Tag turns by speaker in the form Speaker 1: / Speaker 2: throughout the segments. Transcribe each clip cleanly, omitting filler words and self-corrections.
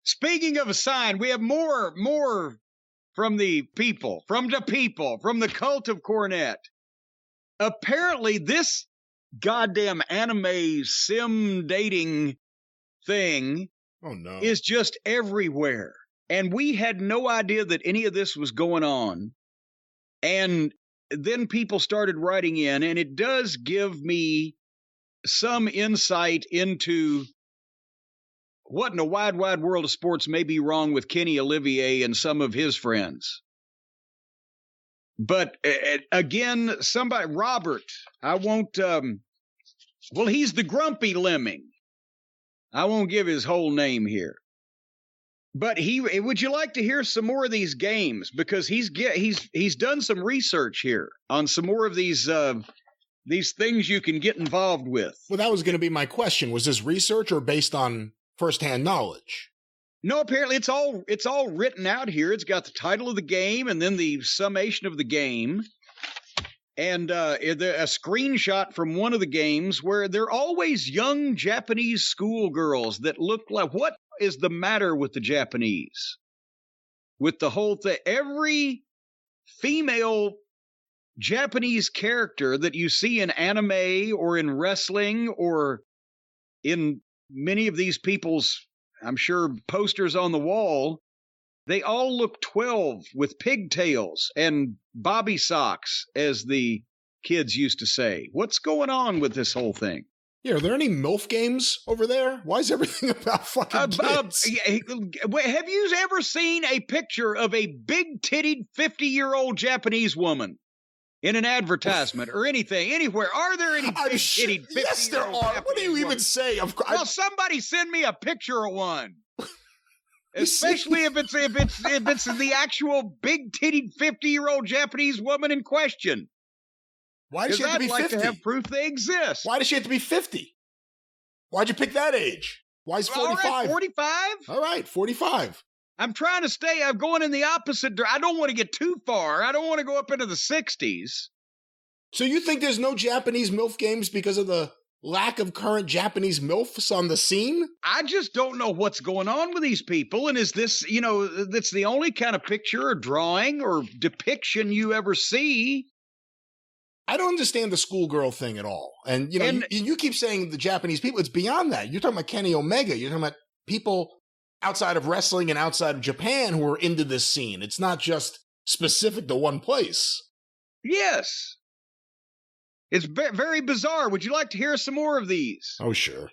Speaker 1: Speaking of a sign, we have more from the people, from the cult of Cornette. Apparently, this goddamn anime sim dating thing is just everywhere. And we had no idea that any of this was going on. And then people started writing in, and it does give me some insight into what in the wide world of sports may be wrong with Kenny Olivier and some of his friends. But again, Robert, I won't, well, he's the grumpy lemming. I won't give his whole name here. But would you like to hear some more of these games? Because he's done some research here on some more of these things you can get involved with.
Speaker 2: Well, that was going to be my question. Was this research or based on firsthand knowledge?
Speaker 1: No, apparently it's all written out here. It's got the title of the game and then the summation of the game. And a screenshot from one of the games where they're always young Japanese schoolgirls that look like, what is the matter with the Japanese? With the whole thing, every female Japanese character that you see in anime or in wrestling or in many of these people's, I'm sure, posters on the wall, they all look 12 with pigtails and bobby socks, as the kids used to say. What's going on with this whole thing?
Speaker 2: Yeah, are there any MILF games over there? Why is everything about fucking kids?
Speaker 1: Have you ever seen a picture of a big-tittied 50-year-old Japanese woman in an advertisement or anything, anywhere? Are there any big-tittied 50-year-old
Speaker 2: Yes, there are.
Speaker 1: Japanese
Speaker 2: What do you even
Speaker 1: women?
Speaker 2: say?
Speaker 1: Well, somebody send me a picture of one. Especially if it's the actual big-tittied 50-year-old Japanese woman in question.
Speaker 2: Why does she have to be 50?
Speaker 1: I'd like to have proof they exist.
Speaker 2: Why does she have to be 50? Why'd you pick that age? Why is 45?
Speaker 1: All right, 45?
Speaker 2: All right, 45.
Speaker 1: I'm trying to stay. I'm going in the opposite direction. I don't want to get too far. I don't want to go up into the 60s.
Speaker 2: So you think there's no Japanese MILF games because of the lack of current Japanese MILFs on the scene?
Speaker 1: I just don't know what's going on with these people. And is this, that's the only kind of picture or drawing or depiction you ever see?
Speaker 2: I don't understand the schoolgirl thing at all. And, you keep saying the Japanese people. It's beyond that. You're talking about Kenny Omega. You're talking about people outside of wrestling and outside of Japan who are into this scene. It's not just specific to one place.
Speaker 1: Yes. It's very bizarre. Would you like to hear some more of these?
Speaker 2: Oh, sure.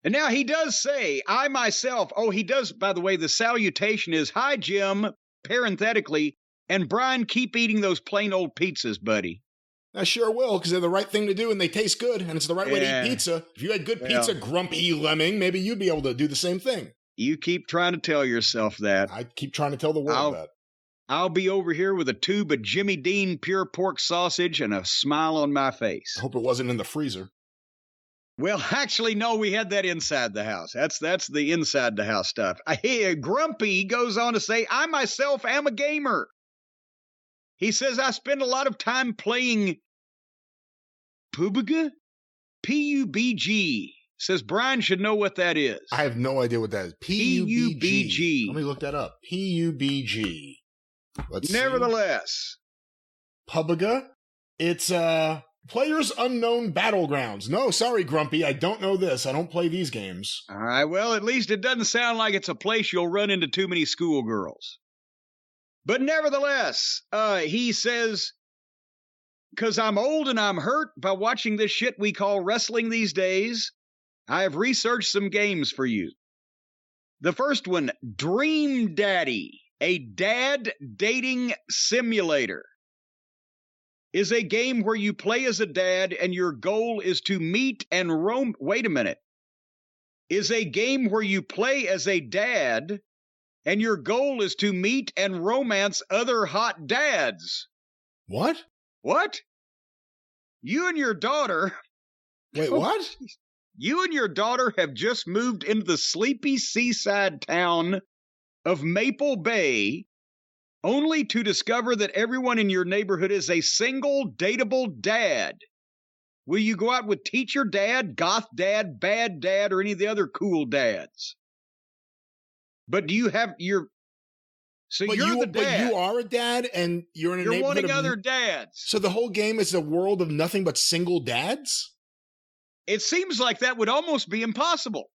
Speaker 1: And now he does say, I myself, he does, by the way, the salutation is, hi, Jim, parenthetically, and Brian, keep eating those plain old pizzas, buddy.
Speaker 2: I sure will, because they're the right thing to do and they taste good, and it's the right way to eat pizza. If you had good pizza, grumpy lemming, maybe you'd be able to do the same thing.
Speaker 1: You keep trying to tell yourself that.
Speaker 2: I keep trying to tell the world that.
Speaker 1: I'll be over here with a tube of Jimmy Dean pure pork sausage and a smile on my face.
Speaker 2: I hope it wasn't in the freezer.
Speaker 1: Well, actually, no, we had that inside the house. That's the inside the house stuff. Grumpy goes on to say, I myself am a gamer. He says, I spend a lot of time playing PUBG? P-U-B-G. Says Brian should know what that is.
Speaker 2: I have no idea what that is. P-U-B-G. Let me look that up. P-U-B-G. Let's
Speaker 1: Nevertheless.
Speaker 2: PUBG? It's, Players Unknown Battlegrounds. No, sorry, Grumpy. I don't know this. I don't play these games.
Speaker 1: All right, well, at least it doesn't sound like it's a place you'll run into too many schoolgirls. But nevertheless, he says, because I'm old and I'm hurt by watching this shit we call wrestling these days, I have researched some games for you. The first one, Dream Daddy, a dad dating simulator, is a game where you play as a dad and your goal is to meet and Wait a minute. Is a game where you play as a dad and your goal is to meet and romance other hot dads.
Speaker 2: What?
Speaker 1: What? You and your daughter...
Speaker 2: Wait, what?
Speaker 1: You and your daughter have just moved into the sleepy seaside town of Maple Bay, only to discover that everyone in your neighborhood is a single, dateable dad. Will you go out with teacher dad, goth dad, bad dad, or any of the other cool dads? But do you have your? So
Speaker 2: but
Speaker 1: you're the dad.
Speaker 2: But you are a dad, and you're in a neighborhood
Speaker 1: wanting other dads.
Speaker 2: So the whole game is a world of nothing but single dads?
Speaker 1: It seems like that would almost be impossible.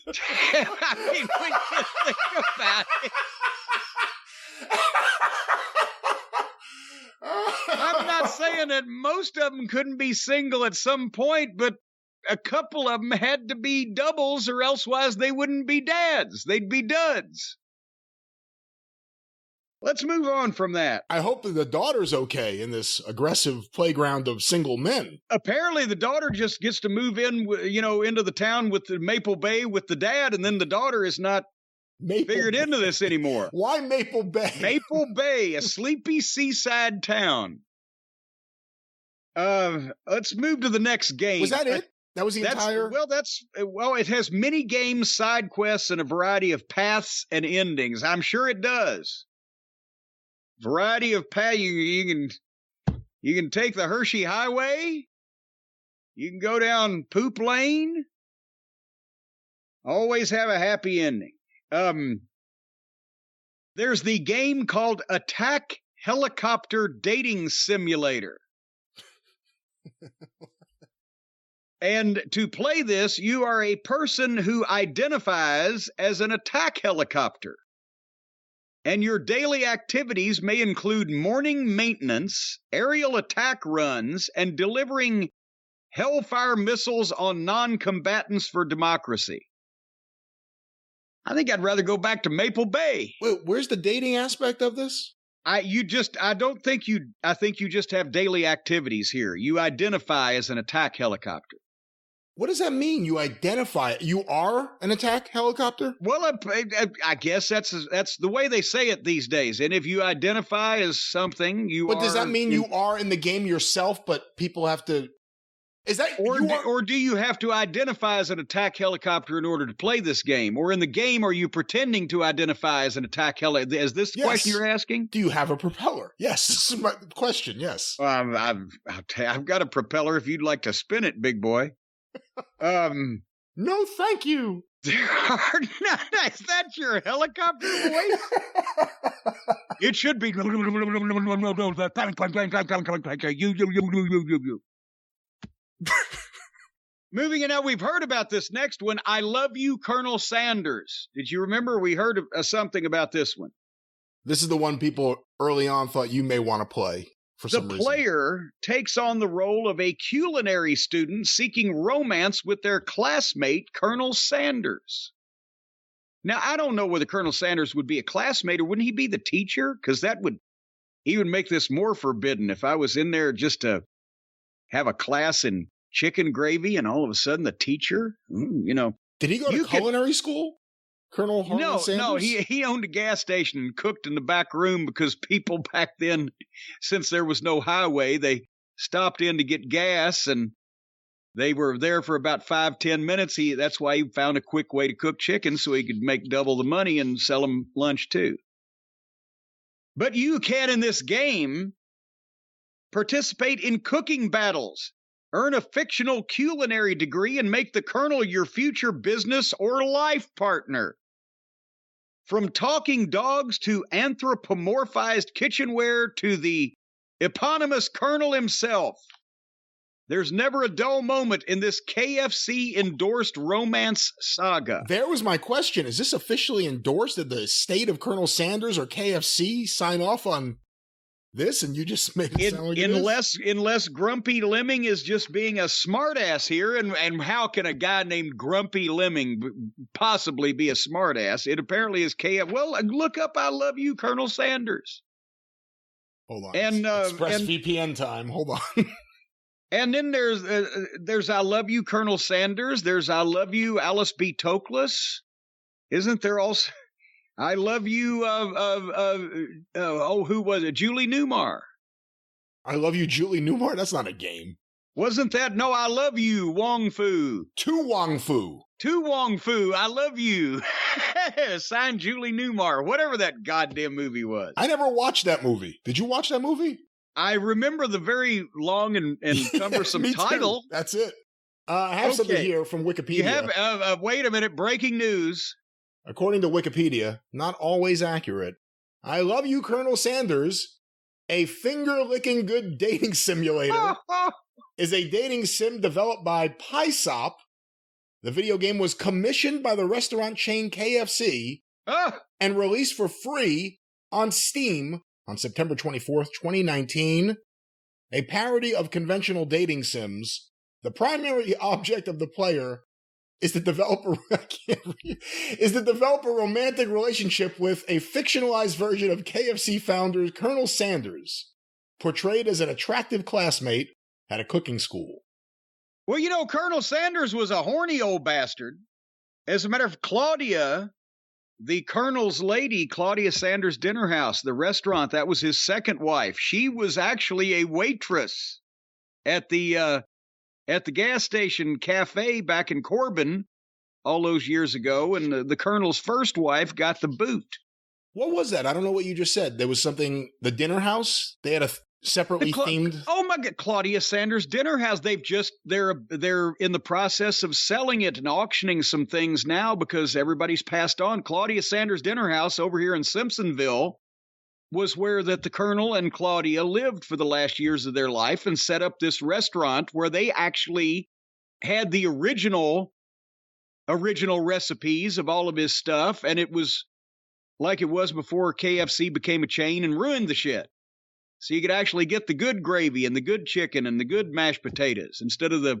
Speaker 1: I mean, when you think about it. I'm not saying that most of them couldn't be single at some point, but a couple of them had to be doubles, or elsewise they wouldn't be dads. They'd be duds. Let's move on from that.
Speaker 2: I hope that the daughter's okay in this aggressive playground of single men.
Speaker 1: Apparently, the daughter just gets to move in, into the town with the Maple Bay with the dad, and then the daughter is not figured into this anymore.
Speaker 2: Why Maple Bay?
Speaker 1: Maple Bay, a sleepy seaside town. Let's move to the next game.
Speaker 2: Was that it? That was the entire...
Speaker 1: Well, it has mini games, side quests, and a variety of paths and endings. I'm sure it does. Variety of paths. You can take the Hershey Highway. You can go down Poop Lane. Always have a happy ending. There's the game called Attack Helicopter Dating Simulator. And to play this, you are a person who identifies as an attack helicopter. And your daily activities may include morning maintenance, aerial attack runs, and delivering Hellfire missiles on non-combatants for democracy. I think I'd rather go back to Maple Bay.
Speaker 2: Wait, where's the dating aspect of this?
Speaker 1: I think you just have daily activities here. You identify as an attack helicopter.
Speaker 2: What does that mean? You identify. You are an attack helicopter?
Speaker 1: Well, I guess that's the way they say it these days. And if you identify as something, you are.
Speaker 2: But does that mean you are in the game yourself, but people have to... Is that...
Speaker 1: Or do you have to identify as an attack helicopter in order to play this game? Or in the game, are you pretending to identify as an attack helicopter? Is this the question you're asking?
Speaker 2: Do you have a propeller? Yes, this is my question, yes.
Speaker 1: I've got a propeller if you'd like to spin it, big boy.
Speaker 2: No, thank you.
Speaker 1: Is that your helicopter voice? It should be. Moving in now, we've heard about this next one. I Love You, Colonel Sanders. Did you remember we heard something about this one?
Speaker 2: This is the one people early on thought you may want to play.
Speaker 1: The player takes on the role of a culinary student seeking romance with their classmate, Colonel Sanders. Now, I don't know whether Colonel Sanders would be a classmate or wouldn't he be the teacher? Because he would make this more forbidden if I was in there just to have a class in chicken gravy and all of a sudden the teacher,
Speaker 2: Did he go to culinary school? Colonel Harlan Sanders?
Speaker 1: No, he owned a gas station and cooked in the back room because people back then, since there was no highway, they stopped in to get gas and they were there for about 5-10 minutes. That's why he found a quick way to cook chicken so he could make double the money and sell them lunch too. But you can, in this game, participate in cooking battles, earn a fictional culinary degree, and make the colonel your future business or life partner. From talking dogs to anthropomorphized kitchenware to the eponymous colonel himself, there's never a dull moment in this KFC-endorsed romance saga.
Speaker 2: There was my question. Is this officially endorsed? Did the estate of Colonel Sanders or KFC sign off on this, and you just make it sound like
Speaker 1: unless Grumpy Lemming is just being a smartass here, and how can a guy named Grumpy Lemming possibly be a smartass? It apparently is KF. Well, look up "I Love You, Colonel Sanders."
Speaker 2: Hold on, and VPN time. Hold on.
Speaker 1: And then there's "I Love You, Colonel Sanders." There's "I Love You, Alice B. Toklas." Isn't there also? I Love You, who was it? Julie Newmar.
Speaker 2: I Love You, Julie Newmar? That's not a game.
Speaker 1: Wasn't that? No, I Love You, Wong Fu.
Speaker 2: To Wong Fu.
Speaker 1: To Wong Fu, I Love You. Signed Julie Newmar, whatever that goddamn movie was.
Speaker 2: I never watched that movie. Did you watch that movie?
Speaker 1: I remember the very long and cumbersome title.
Speaker 2: That's it. I have something here from Wikipedia.
Speaker 1: You have, wait a minute, breaking news.
Speaker 2: According to Wikipedia, not always accurate, I Love You, Colonel Sanders, a finger-licking good dating simulator, is a dating sim developed by Pysop. The video game was commissioned by the restaurant chain KFC and released for free on Steam on September 24th, 2019. A parody of conventional dating sims. The primary object of the player is to develop a romantic relationship with a fictionalized version of KFC founder Colonel Sanders, portrayed as an attractive classmate at a cooking school.
Speaker 1: Well, you know, Colonel Sanders was a horny old bastard. As a matter of fact, Claudia, the Colonel's lady, Claudia Sanders' Dinner House, the restaurant, that was his second wife. She was actually a waitress at the gas station cafe back in Corbin all those years ago, and the Colonel's first wife got the boot.
Speaker 2: What was that? I don't know what you just said. There was something, the Dinner House? They had a separately themed...
Speaker 1: Oh my God, Claudia Sanders' Dinner House. They're in the process of selling it and auctioning some things now because everybody's passed on. Claudia Sanders' Dinner House over here in Simpsonville was where that the Colonel and Claudia lived for the last years of their life and set up this restaurant where they actually had the original recipes of all of his stuff, and it was like it was before KFC became a chain and ruined the shit. So you could actually get the good gravy and the good chicken and the good mashed potatoes instead of the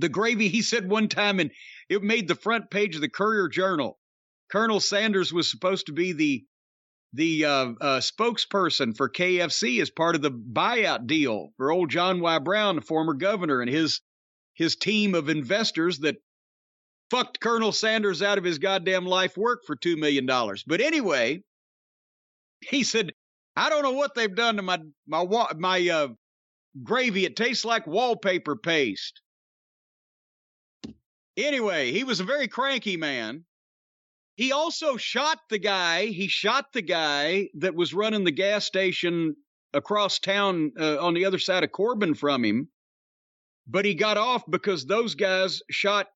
Speaker 1: gravy. He said one time, and it made the front page of the Courier-Journal. Colonel Sanders was supposed to be the spokesperson for KFC as part of the buyout deal for old John Y. Brown, the former governor, and his team of investors that fucked Colonel Sanders out of his goddamn life work for $2 million. But anyway, he said, I don't know what they've done to my gravy. It tastes like wallpaper paste. Anyway, he was a very cranky man. He also shot the guy. He shot the guy that was running the gas station across town on the other side of Corbin from him. But he got off because those guys shot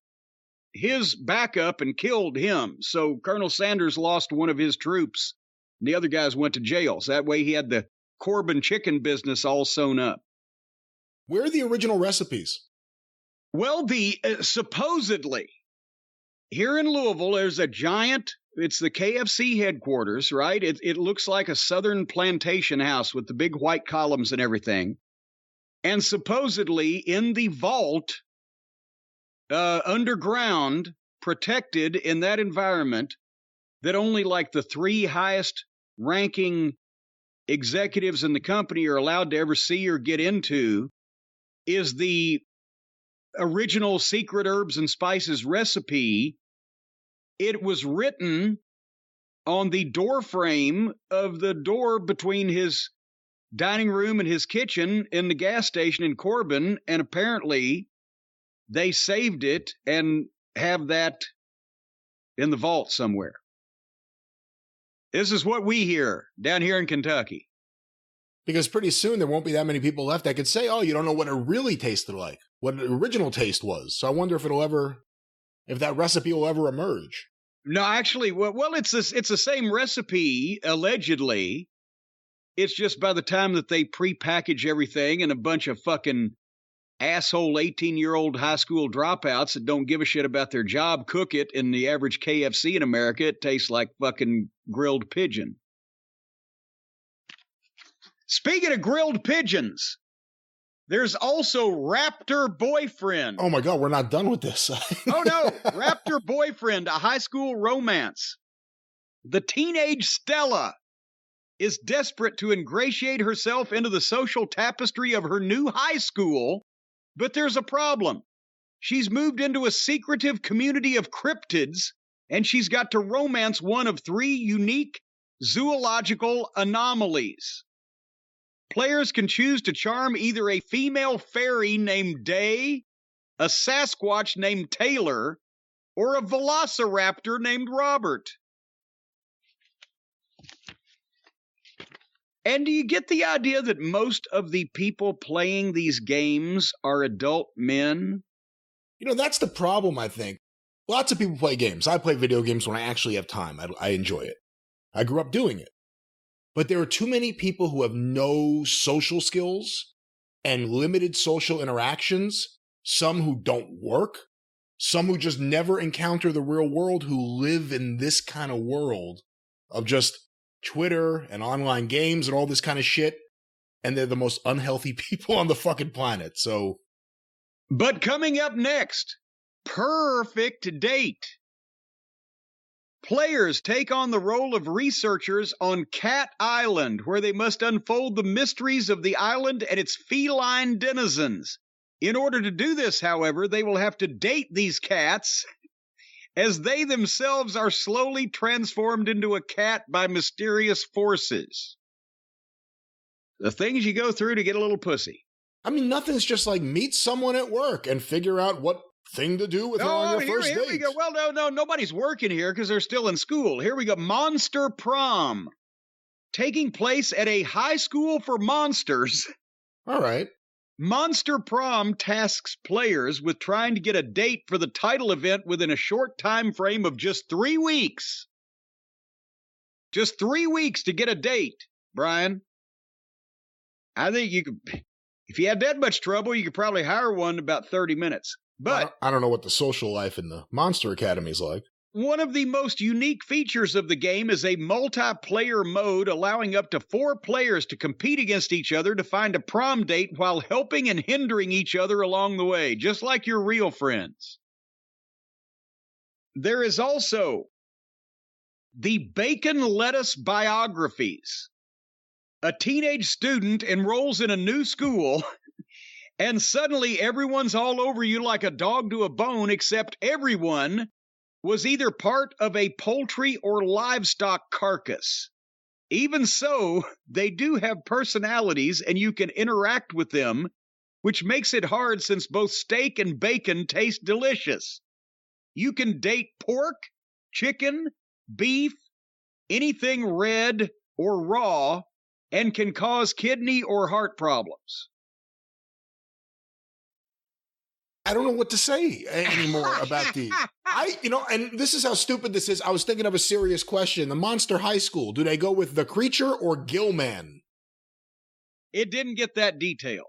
Speaker 1: his backup and killed him. So Colonel Sanders lost one of his troops. And the other guys went to jail. So that way he had the Corbin chicken business all sewn up.
Speaker 2: Where are the original recipes?
Speaker 1: Well, supposedly here in Louisville, there's a giant, it's the KFC headquarters, right? It looks like a southern plantation house with the big white columns and everything. And supposedly in the vault, underground, protected in that environment, that only like the 3 highest ranking executives in the company are allowed to ever see or get into, is the original secret herbs and spices recipe. It was written on the door frame of the door between his dining room and his kitchen in the gas station in Corbin, and apparently they saved it and have that in the vault somewhere. This is what we hear down here in Kentucky.
Speaker 2: Because pretty soon there won't be that many people left that could say, oh, you don't know what it really tasted like, what the original taste was. So I wonder if that recipe will ever emerge.
Speaker 1: No, actually, well, it's the same recipe, allegedly. It's just by the time that they prepackage everything and a bunch of fucking asshole 18-year-old high school dropouts that don't give a shit about their job cook it in the average KFC in America, it tastes like fucking grilled pigeon. Speaking of grilled pigeons, there's also Raptor Boyfriend.
Speaker 2: Oh my God, we're not done with this.
Speaker 1: Oh no, Raptor Boyfriend, a high school romance. The teenage Stella is desperate to ingratiate herself into the social tapestry of her new high school, but there's a problem. She's moved into a secretive community of cryptids, and she's got to romance one of 3 unique zoological anomalies. Players can choose to charm either a female fairy named Day, a Sasquatch named Taylor, or a velociraptor named Robert. And do you get the idea that most of the people playing these games are adult men?
Speaker 2: That's the problem, I think. Lots of people play games. I play video games when I actually have time. I enjoy it. I grew up doing it. But there are too many people who have no social skills and limited social interactions, some who don't work, some who just never encounter the real world, who live in this kind of world of just Twitter and online games and all this kind of shit. And they're the most unhealthy people on the fucking planet. So.
Speaker 1: But coming up next, Perfect Date. Players take on the role of researchers on Cat Island, where they must unfold the mysteries of the island and its feline denizens. In order to do this, however, they will have to date these cats, as they themselves are slowly transformed into a cat by mysterious forces. The things you go through to get a little pussy.
Speaker 2: I mean, nothing's just like meet someone at work and figure out what thing to do with her on your first date.
Speaker 1: Here we go. Well, no, nobody's working here because they're still in school. Here we go. Monster Prom. Taking place at a high school for monsters.
Speaker 2: All right.
Speaker 1: Monster Prom tasks players with trying to get a date for the title event within a short time frame of just 3 weeks. Just 3 weeks to get a date, Brian. I think you could, if you had that much trouble, you could probably hire one in about 30 minutes. But
Speaker 2: I don't know what the social life in the Monster Academy is like.
Speaker 1: One of the most unique features of the game is a multiplayer mode allowing up to 4 players to compete against each other to find a prom date while helping and hindering each other along the way, just like your real friends. There is also the Bacon Lettuce Biographies. A teenage student enrolls in a new school, and suddenly everyone's all over you like a dog to a bone, except everyone was either part of a poultry or livestock carcass. Even so, they do have personalities, and you can interact with them, which makes it hard since both steak and bacon taste delicious. You can date pork, chicken, beef, anything red or raw, and can cause kidney or heart problems.
Speaker 2: I don't know what to say anymore about these. And this is how stupid this is. I was thinking of a serious question. The Monster High School, do they go with the creature or Gillman?
Speaker 1: It didn't get that detailed.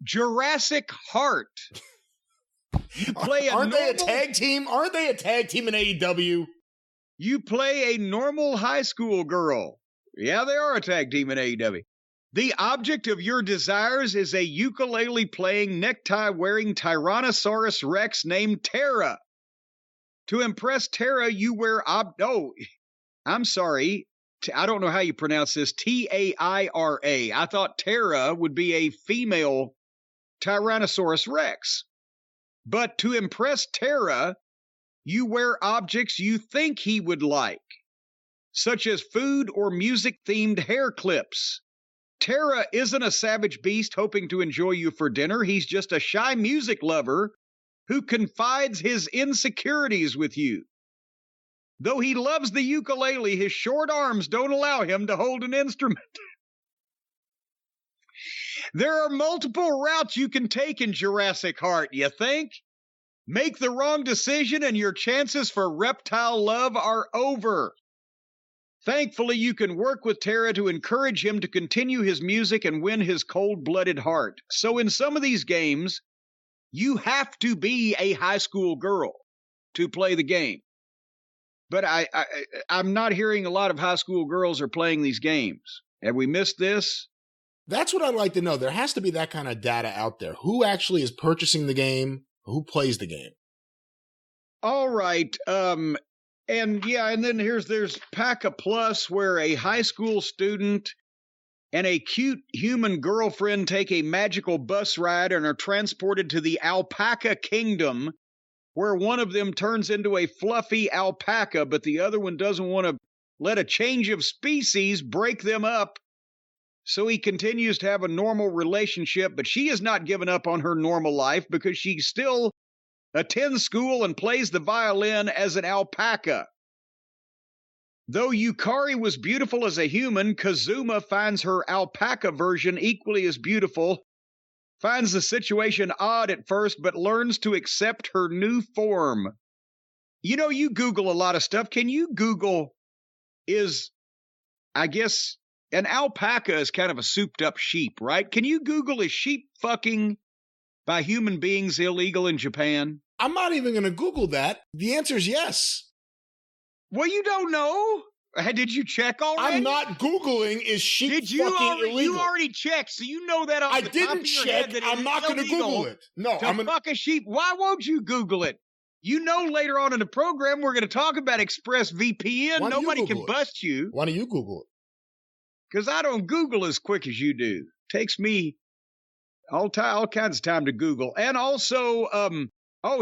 Speaker 1: Jurassic Heart. You play
Speaker 2: Aren't they a tag team? Aren't they a tag team in AEW?
Speaker 1: You play a normal high school girl. Yeah, they are a tag team in AEW. The object of your desires is a ukulele-playing, necktie-wearing Tyrannosaurus Rex named Tara. To impress Tara, you wear I'm sorry. I don't know how you pronounce this. Taira. I thought Tara would be a female Tyrannosaurus Rex. But to impress Tara, you wear objects you think he would like, such as food or music-themed hair clips. Tara isn't a savage beast hoping to enjoy you for dinner. He's just a shy music lover who confides his insecurities with you. Though he loves the ukulele, his short arms don't allow him to hold an instrument. There are multiple routes you can take in Jurassic Heart, you think? Make the wrong decision and your chances for reptile love are over. Thankfully, you can work with Tara to encourage him to continue his music and win his cold-blooded heart. So in some of these games, you have to be a high school girl to play the game. But I'm not hearing a lot of high school girls are playing these games. Have we missed this?
Speaker 2: That's what I'd like to know. There has to be that kind of data out there. Who actually is purchasing the game? Who plays the game?
Speaker 1: All right. And then there's Paca Plus, where a high school student and a cute human girlfriend take a magical bus ride and are transported to the Alpaca Kingdom, where one of them turns into a fluffy alpaca, but the other one doesn't want to let a change of species break them up. So he continues to have a normal relationship, but she has not given up on her normal life because she still attends school and plays the violin as an alpaca. Though Yukari was beautiful as a human, Kazuma finds her alpaca version equally as beautiful, finds the situation odd at first, but learns to accept her new form. You know, you Google a lot of stuff. Can you Google I guess, an alpaca is kind of a souped up sheep, right? Can you Google is sheep fucking by human beings illegal in Japan?
Speaker 2: I'm not even going to Google that. The answer is yes.
Speaker 1: Well, you don't know. Did you check already?
Speaker 2: I'm not Googling is sheep fucking illegal.
Speaker 1: You already checked, so you know that off the top of your head that
Speaker 2: I'm not going to Google it. No, I'm going to
Speaker 1: fuck a sheep. Why won't you Google it? You know later on in the program we're going to talk about ExpressVPN. Nobody can bust you.
Speaker 2: Why don't you Google it?
Speaker 1: Because I don't Google as quick as you do. Takes me all kinds of time to Google. And also,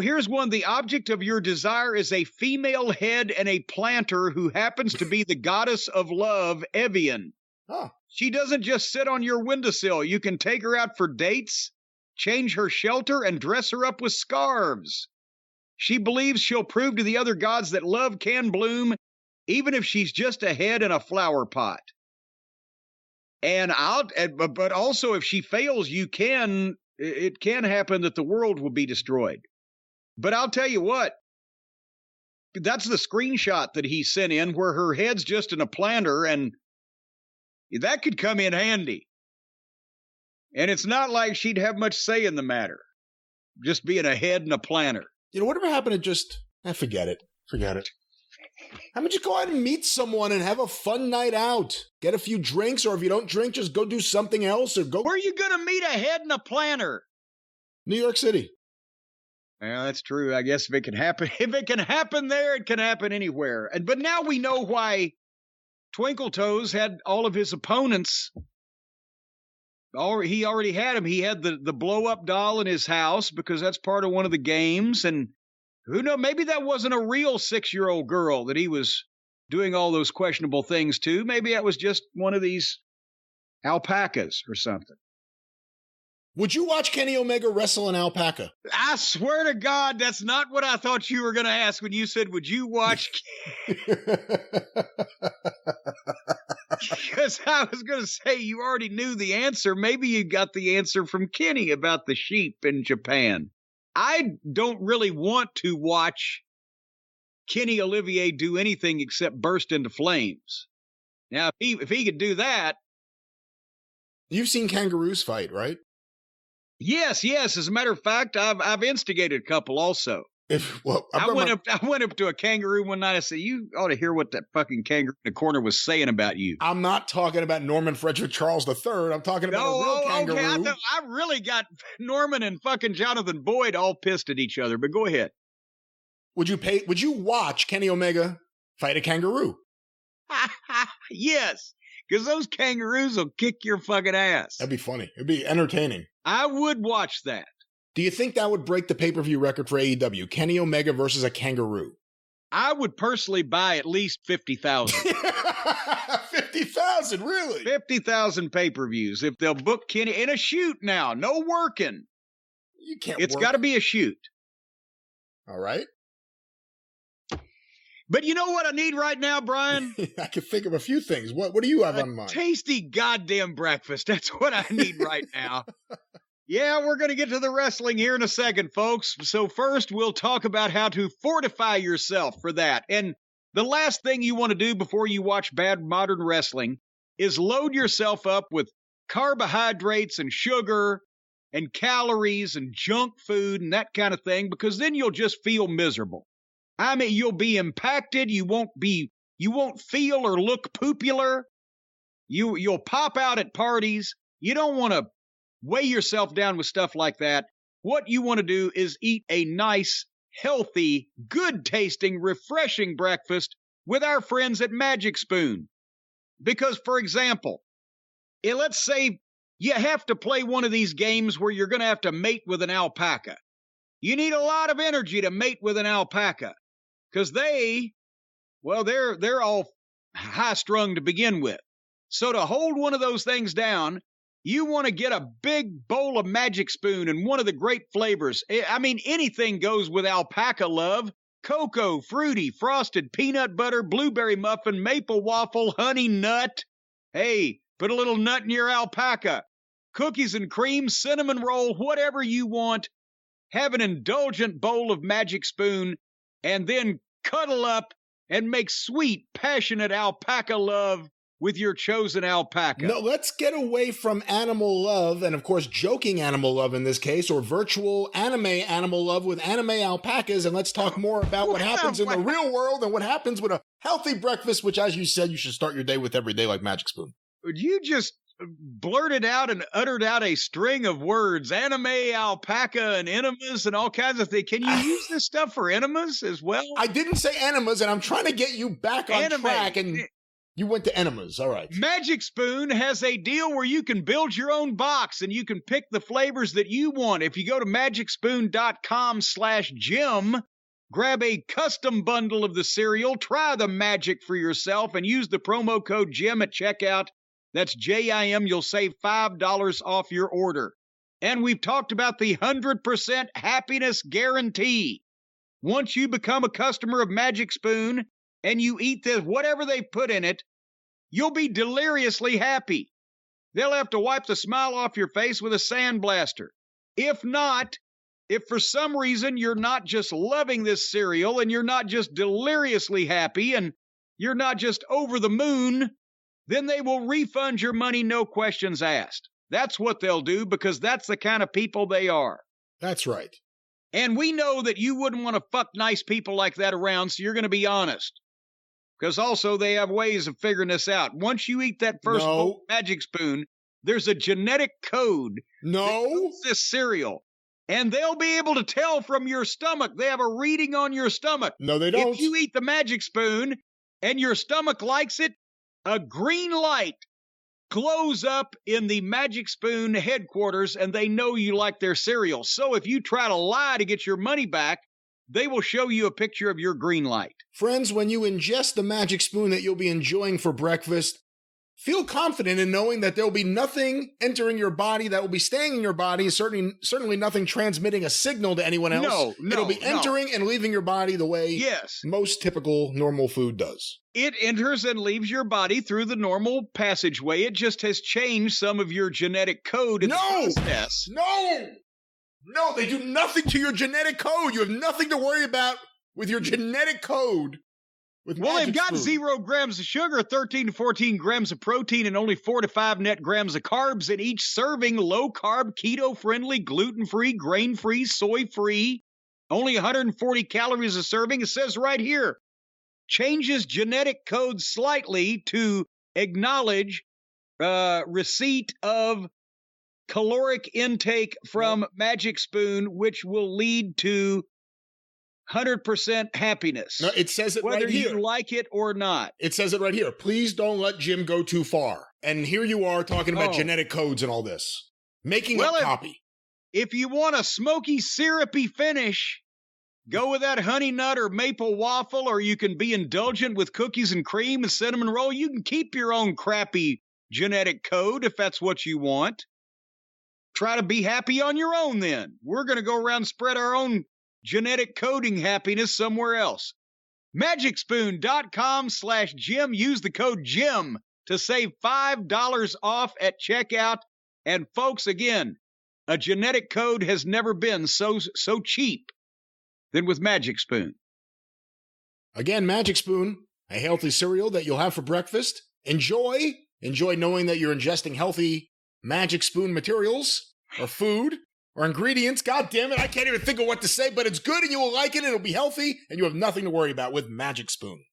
Speaker 1: here's one. The object of your desire is a female head and a planter who happens to be the goddess of love, Evian.
Speaker 2: Huh.
Speaker 1: She doesn't just sit on your windowsill. You can take her out for dates, change her shelter, and dress her up with scarves. She believes she'll prove to the other gods that love can bloom, even if she's just a head in a flower pot. But also if she fails, it can happen that the world will be destroyed. But I'll tell you what, that's the screenshot that he sent in where her head's just in a planter, and that could come in handy. And it's not like she'd have much say in the matter, just being a head and a planter.
Speaker 2: You know, whatever happened to just, forget it. How about you go out and meet someone and have a fun night out? Get a few drinks, or if you don't drink, just go do something else, or go.
Speaker 1: Where are you going to meet a head and a planter?
Speaker 2: New York City.
Speaker 1: Yeah, that's true. I guess if it can happen there, it can happen anywhere. But now we know why Twinkle Toes had all of his opponents. He already had him. He had the blow-up doll in his house because that's part of one of the games. And who knows, maybe that wasn't a real 6-year-old girl that he was doing all those questionable things to. Maybe that was just one of these alpacas or something.
Speaker 2: Would you watch Kenny Omega wrestle an alpaca?
Speaker 1: I swear to God, that's not what I thought you were going to ask when you said, would you watch? Because I was going to say, you already knew the answer. Maybe you got the answer from Kenny about the sheep in Japan. I don't really want to watch Kenny Olivier do anything except burst into flames. Now, if he could do that.
Speaker 2: You've seen kangaroos fight, right?
Speaker 1: Yes. As a matter of fact, I've instigated a couple also. I went up to a kangaroo one night. I said, "You ought to hear what that fucking kangaroo in the corner was saying about you."
Speaker 2: I'm not talking about Norman Frederick Charles III. I'm talking about a real kangaroo.
Speaker 1: Okay. I really got Norman and fucking Jonathan Boyd all pissed at each other. But go ahead.
Speaker 2: Would you watch Kenny Omega fight a kangaroo?
Speaker 1: Yes, because those kangaroos will kick your fucking ass.
Speaker 2: That'd be funny. It'd be entertaining.
Speaker 1: I would watch that.
Speaker 2: Do you think that would break the pay-per-view record for AEW? Kenny Omega versus a kangaroo.
Speaker 1: I would personally buy at least 50,000.
Speaker 2: 50,000, really?
Speaker 1: 50,000 pay-per-views. If they'll book Kenny in a shoot now, no working.
Speaker 2: You can't.
Speaker 1: It's got to be a shoot.
Speaker 2: All right.
Speaker 1: But you know what I need right now, Brian?
Speaker 2: I can think of a few things. What do you have on mind?
Speaker 1: Tasty goddamn breakfast. That's what I need right now. Yeah, we're going to get to the wrestling here in a second, folks. So first, we'll talk about how to fortify yourself for that. And the last thing you want to do before you watch bad modern wrestling is load yourself up with carbohydrates and sugar and calories and junk food and that kind of thing, because then you'll just feel miserable. I mean, you'll be impacted. You won't feel or look popular. You'll pop out at parties. You don't want to weigh yourself down with stuff like that. What you want to do is eat a nice, healthy, good-tasting, refreshing breakfast with our friends at Magic Spoon. Because, for example, let's say you have to play one of these games where you're going to have to mate with an alpaca. You need a lot of energy to mate with an alpaca because they're all high-strung to begin with. So to hold one of those things down, you want to get a big bowl of Magic Spoon and one of the great flavors. I mean, anything goes with alpaca love. Cocoa, fruity, frosted, peanut butter, blueberry muffin, maple waffle, honey nut. Hey, put a little nut in your alpaca. cookies and cream, cinnamon roll, whatever you want. Have an indulgent bowl of Magic Spoon, and then cuddle up and make sweet, passionate alpaca love with your chosen alpaca.
Speaker 2: No, let's get away from animal love, and of course, joking animal love in this case, or virtual anime animal love with anime alpacas, and let's talk more about what happens in the real world and what happens with a healthy breakfast, which, as you said, you should start your day with every day like Magic Spoon.
Speaker 1: You just blurted out and uttered out a string of words, anime, alpaca, and enemas, and all kinds of things. Can you use this stuff for enemas as well?
Speaker 2: I didn't say enemas, and I'm trying to get you back on track, and you went to enemas. All right.
Speaker 1: Magic Spoon has a deal where you can build your own box and you can pick the flavors that you want. If you go to magicspoon.com/Jim, grab a custom bundle of the cereal, try the magic for yourself, and use the promo code Jim at checkout. That's JIM. You'll save $5 off your order. And we've talked about the 100% happiness guarantee. Once you become a customer of Magic Spoon, and you eat this, whatever they put in it, you'll be deliriously happy. They'll have to wipe the smile off your face with a sandblaster. If not, if for some reason you're not just loving this cereal and you're not just deliriously happy and you're not just over the moon, then they will refund your money, no questions asked. That's what they'll do because that's the kind of people they are.
Speaker 2: That's right.
Speaker 1: And we know that you wouldn't want to fuck nice people like that around, so you're going to be honest. Because also they have ways of figuring this out. Once you eat that first bowl of Magic Spoon, there's a genetic code that codes this cereal. And they'll be able to tell from your stomach. They have a reading on your stomach.
Speaker 2: No, they don't.
Speaker 1: If you eat the Magic Spoon and your stomach likes it, a green light glows up in the Magic Spoon headquarters, and they know you like their cereal. So if you try to lie to get your money back, they will show you a picture of your green light.
Speaker 2: Friends, when you ingest the Magic Spoon that you'll be enjoying for breakfast, feel confident in knowing that there will be nothing entering your body that will be staying in your body, certainly nothing transmitting a signal to anyone else. It'll be entering and leaving your body the way most typical normal food does.
Speaker 1: It enters and leaves your body through the normal passageway. It just has changed some of your genetic code in the process.
Speaker 2: No, they do nothing to your genetic code. You have nothing to worry about with your genetic code.
Speaker 1: They've got 0 grams of sugar, 13 to 14 grams of protein, and only 4 to 5 net grams of carbs in each serving. Low-carb, keto-friendly, gluten-free, grain-free, soy-free. Only 140 calories a serving. It says right here, changes genetic code slightly to acknowledge receipt of caloric intake from Magic Spoon, which will lead to 100% happiness.
Speaker 2: No, it says it right here.
Speaker 1: Whether you like it or not.
Speaker 2: It says it right here. Please don't let Jim go too far. And here you are talking about genetic codes and all this. Making a copy.
Speaker 1: If you want a smoky, syrupy finish, go with that honey nut or maple waffle, or you can be indulgent with cookies and cream and cinnamon roll. You can keep your own crappy genetic code if that's what you want. Try to be happy on your own then. We're going to go around and spread our own genetic coding happiness somewhere else. Magicspoon.com/Jim. Use the code Jim to save $5 off at checkout. And folks, again, a genetic code has never been so cheap than with Magic Spoon.
Speaker 2: Again, Magic Spoon, a healthy cereal that you'll have for breakfast. Enjoy knowing that you're ingesting healthy Magic Spoon materials or food or ingredients. God damn it, I can't even think of what to say, but it's good and you will like it and it'll be healthy and you have nothing to worry about with Magic Spoon.